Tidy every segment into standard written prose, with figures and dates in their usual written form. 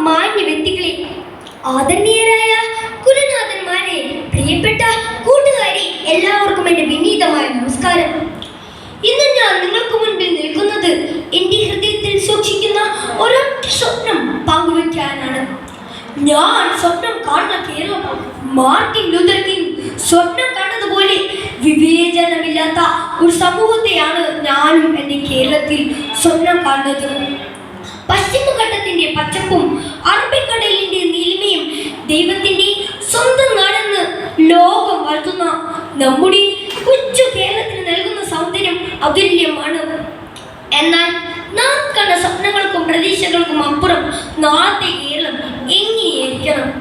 മാന്യ വ്യക്തികളെ, ആദരണീയരായ ഗുരുനാഥന്മാരെ, പ്രിയപ്പെട്ട കൂട്ടുകാരെ, എല്ലാവർക്കും എൻ്റെ വിനീതമായ നമസ്കാരം. ഇന്ന് ഞാൻ നിങ്ങൾക്ക് മുൻപിൽ നിൽക്കുന്നത് എൻ്റെ ഹൃദയത്തിൽ സൂക്ഷിക്കുന്ന ഒരൊറ്റ സ്വപ്നം പങ്കുവയ്ക്കാനാണ്. ഞാൻ സ്വപ്നം കാണുന്ന കേരളം മാർട്ടിൻ ലൂതർ കിങ് സ്വപ്നം കണ്ടതുപോലെ വിവേചനമില്ലാത്ത ഒരു സമൂഹത്തെയാണ് ഞാനും എൻ്റെ കേരളത്തിൽ സ്വപ്നം കാണുന്നത്. പശ്ചിമഘട്ടത്തിന്റെ പച്ചപ്പും അറബിക്കടലിന്റെ നീലിമയും ദൈവത്തിന്റെ സ്വന്തം നാടെന്ന് ലോകം വാഴ്ത്തുന്ന നമ്മുടെ കൊച്ചു കേരളത്തിന് നൽകുന്ന സൗന്ദര്യം അതുല്യമാണ്. എന്നാൽ നാം കണ്ട സ്വപ്നങ്ങൾക്കും പ്രതീക്ഷകൾക്കും അപ്പുറം നാളത്തെ കേരളം എങ്ങനെയായിരിക്കണം?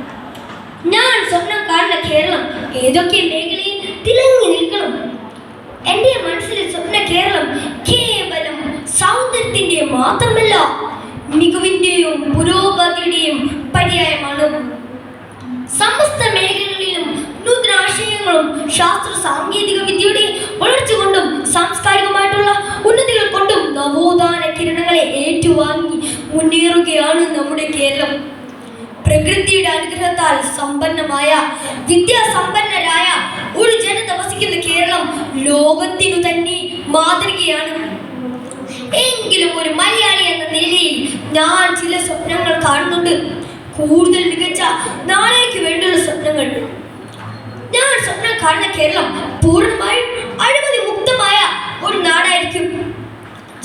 ഞാൻ സ്വപ്നം കാണുന്ന കേരളം ഏതൊക്കെ മേഖലയിൽ തിളങ്ങി നിൽക്കണം? എൻ്റെ മനസ്സിലെ സ്വപ്ന കേരളം കേവലം സൗന്ദര്യത്തിന്റെ മാത്രമല്ല, മികവിന്റെയും പുരോഗതിയുടെയും പര്യായമാണ്. സമസ്ത മേഖലകളിലും നൂതനാശയങ്ങളും ശാസ്ത്ര സാങ്കേതിക വിദ്യയുടെ വളർച്ച കൊണ്ടും സാംസ്കാരികമായിട്ടുള്ള ഉന്നതികൾ കൊണ്ടും നവോത്ഥാന കിരണങ്ങളെ ഏറ്റുവാങ്ങി മുന്നേറുകയാണ് നമ്മുടെ കേരളം. പ്രകൃതിയുടെ അനുഗ്രഹത്താൽ സമ്പന്നമായ വിദ്യാസമ്പന്നരായ ഒരു ജനത വസിക്കുന്ന കേരളം ലോകത്തിനു തന്നെ മാതൃകയാണ്. എങ്കിലും ഒരു മലയാളി എന്ന നിലയിൽ ഞാൻ ചില സ്വപ്നങ്ങൾ കാണുന്നുണ്ട്. കൂടുതൽ മികച്ച നാളേക്ക് വേണ്ടിയുള്ള സ്വപ്നങ്ങൾ. ഞാൻ സ്വപ്നം കാണുന്ന കേരളം പൂർണ്ണമായും അഴിമതി മുക്തമായ ഒരു നാടായിരിക്കും.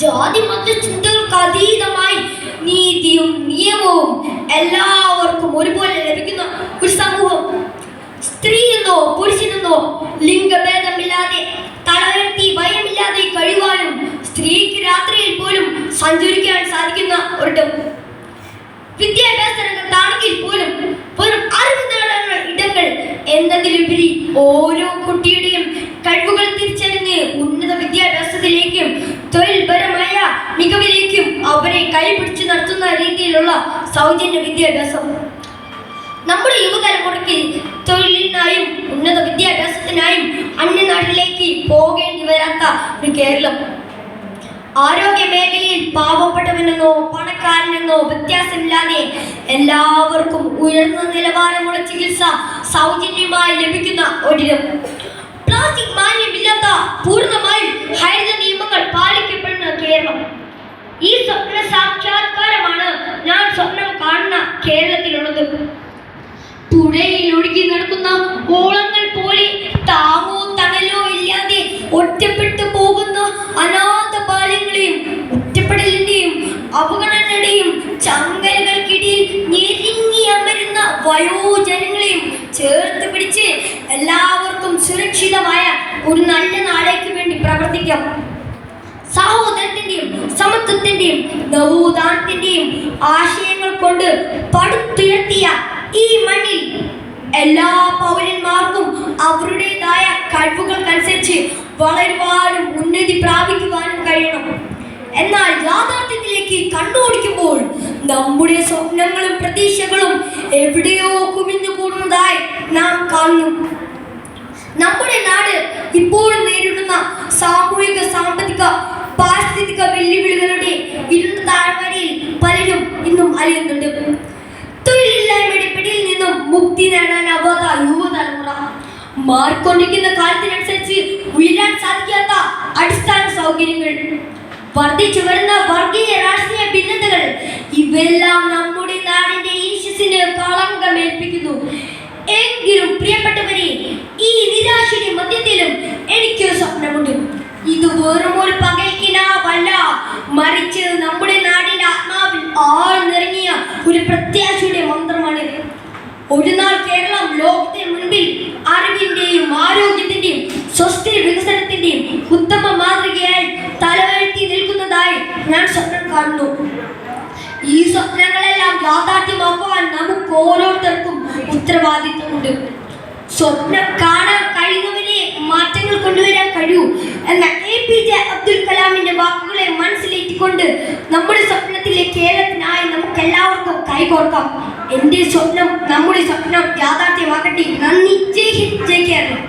ജാതി മത ചിന്തകൾക്ക് അതീതമായി നീതിയും നിയമവും എല്ലാവർക്കും ഒരുപോലെ ലഭിക്കുന്ന ഒരു സമൂഹം. സ്ത്രീയെന്നോ പുരുഷനെന്നോ ലിംഗഭേദമില്ലാതെ തലവെട്ടി ഭയമില്ലാതെ കഴിയുവാനും സ്ത്രീക്ക് രാത്രിയിൽ പോലും സഞ്ചരിക്കാൻ സാധിക്കുന്ന ഒരിടം. വിദ്യാഭ്യാസ രംഗത്താണെങ്കിൽ പോലും വെറും അറിവ് നേടാനുള്ള ഇടങ്ങൾ എന്നതിലുപരി ഓരോ കുട്ടിയുടെയും കഴിവുകൾ തിരിച്ചറിഞ്ഞ് ഉന്നത വിദ്യാഭ്യാസത്തിലേക്കും തൊഴിൽപരമായ മികവിലേക്കും അവരെ കൈപിടിച്ച് നടത്തുന്ന രീതിയിലുള്ള സൗജന്യ വിദ്യാഭ്യാസം. നമ്മുടെ യുവതലമുറയ്ക്ക് തൊഴിലിനായും ഉന്നത വിദ്യാഭ്യാസത്തിനായും അന്യനാട്ടിലേക്ക് പോകേണ്ടി വരാത്ത ഒരു കേരളം. ആരോഗ്യ മേഖലയിൽ പാവപ്പെട്ടവനെന്നോ പണക്കാരനെന്നോ വ്യത്യാസമില്ലാതെ എല്ലാവർക്കും ഉയർന്ന നിലവാരമുള്ള ചികിത്സ സൗജന്യമായി ലഭിക്കുന്ന ഒരിടം. പ്ലാസ്റ്റിക് മാലിന്യമില്ലാത്ത പൂർണ്ണമായും ഹരിത നിയമങ്ങൾ പാലിക്കപ്പെടുന്ന കേരളം. ഈ സ്വപ്ന സാക്ഷാത്കാരമാണ് ഞാൻ സ്വപ്നം കാണുന്ന കേരളത്തിലുള്ളത്. പുഴയിൽ ഒഴുകി നടക്കുന്ന ഓളങ്ങൾ പോലെ താങ്ങോ തണലോ ഇല്ലാതെ ഒറ്റപ്പെട്ടു പോകുന്ന അനാഥ ബാല്യങ്ങളെയും ഒറ്റപ്പെടലിന്റെയും അവഗണനയുടെയും ചങ്ങലകൾക്കിടയിൽ ഞെരുങ്ങി അമരുന്ന വയോജനങ്ങളെയും ചേർത്ത് പിടിച്ച് എല്ലാവർക്കും സുരക്ഷിതമായ ഒരു നല്ല നാടേക്ക് വേണ്ടി പ്രവർത്തിക്കാം. സഹോദരത്തിന്റെയും സമത്വത്തിന്റെയും നവോത്ഥാനത്തിന്റെയും ആശയങ്ങൾ കൊണ്ട് പടുത്തുയർത്തിയ ഈ മണ്ണിൽ എല്ലാ പൗരന്മാർക്കും അവരുടേതായ കഴിവുകൾക്കനുസരിച്ച് വളരുവാനും ഉന്നതി പ്രാപിക്കുവാനും കഴിയണം. എന്നാൽ യാഥാർത്ഥ്യത്തിലേക്ക് കണ്ണോടിക്കുമ്പോൾ നമ്മുടെ സ്വപ്നങ്ങളും പ്രതീക്ഷകളും എവിടെയോ കുമിഞ്ഞു കൂടുന്നതായി നാം കാണുന്നു. നമ്മുടെ നാട് ഇപ്പോൾ നേരിടുന്ന സാമൂഹിക സാമ്പത്തിക പാരിസ്ഥിതിക വെല്ലുവിളികളുടെ ഇരുണ്ട താഴ്വരയിൽ പലരും ഇന്നും അലയുന്നുണ്ട്. തൊഴിലില്ലായ്മയുടെ പിടിയിൽ നിന്നും മുക്തി നേടാനാവാത്ത യുവതലമുറ, മാറിക്കൊണ്ടിരിക്കുന്ന കാലത്തിനനുസരിച്ച് ഉയരാൻ സാധിക്കാത്ത അടിസ്ഥാന സൗകര്യങ്ങൾ, വർദ്ധിച്ചു വരുന്ന വർഗീയ രാഷ്ട്രീയ ഭിന്നതകൾ, ഇവയെല്ലാം നമ്മുടെ നാടിന്റെ യശസ്സിന് കളങ്കമേൽപ്പിക്കുന്നു. എങ്കിലും പ്രിയപ്പെട്ടവരെ, ഈ നിരാശയുടെ മധ്യത്തിലും എനിക്കൊരു സ്വപ്നമുണ്ട്. ഇത് വെറും ഒരു പകൽക്കിനാവല്ല, മറിച്ച് നമ്മുടെ നാടിന്റെ ആത്മാവിൽ ആഴ്ന്നിറങ്ങിയ ഒരു പ്രത്യാശയുടെ മന്ത്രമാണ്. ഒരു നാൾ കേരളം ലോകത്തിന് മുൻപിൽ അറിവിന്റെയും ആരോഗ്യത്തിന്റെയും സുസ്ഥിര വികസനത്തിന്റെയും ഉത്തമ മാതൃകയായി തലവെഴുത്തി നിൽക്കുന്നതായി ഞാൻ സ്വപ്നം കാണുന്നു. ഈ സ്വപ്നങ്ങളെല്ലാം യാഥാർത്ഥ്യമാക്കുവാൻ നമുക്ക് ഓരോരുത്തർക്കും ഉത്തരവാദിത്വമുണ്ട്. സ്വപ്നം കാണാൻ കഴിയുന്നവരെ മാറ്റങ്ങൾ കൊണ്ടുവരാൻ കഴിയൂ എന്ന APJ അബ്ദുൽ കലാമിന്റെ വാക്കുകളെ മനസ്സിലേറ്റിക്കൊണ്ട് നമ്മുടെ സ്വപ്നത്തിലെ കേരളത്തിനായി നമുക്ക് എല്ലാവർക്കും കൈകോർക്കാം. എൻ്റെ സ്വപ്നം, നമ്മുടെ സ്വപ്നം യാഥാർത്ഥ്യമാക്കട്ടെ. നന്ദി. ജയ് ഹിന്ദ്, ജയ് കേരളം.